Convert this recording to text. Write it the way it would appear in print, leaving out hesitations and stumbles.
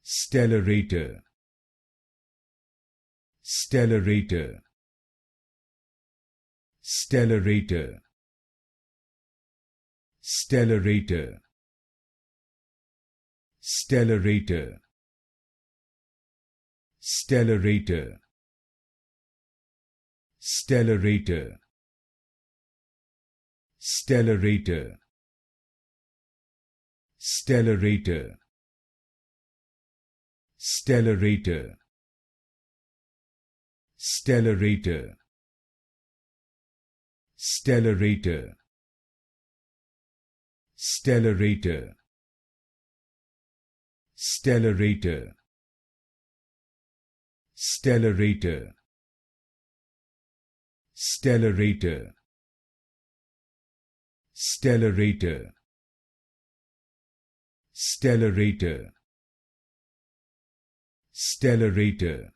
Stellarator, Stellarator, Stellarator, Stellarator, Stellarator, Stellarator, Stellarator, Stellarator, Stellarator, Stellarator, Stellarator, Stellarator, Stellarator, Stellarator, Stellarator, Stellarator, Stellarator, Stellarator, Stellarator,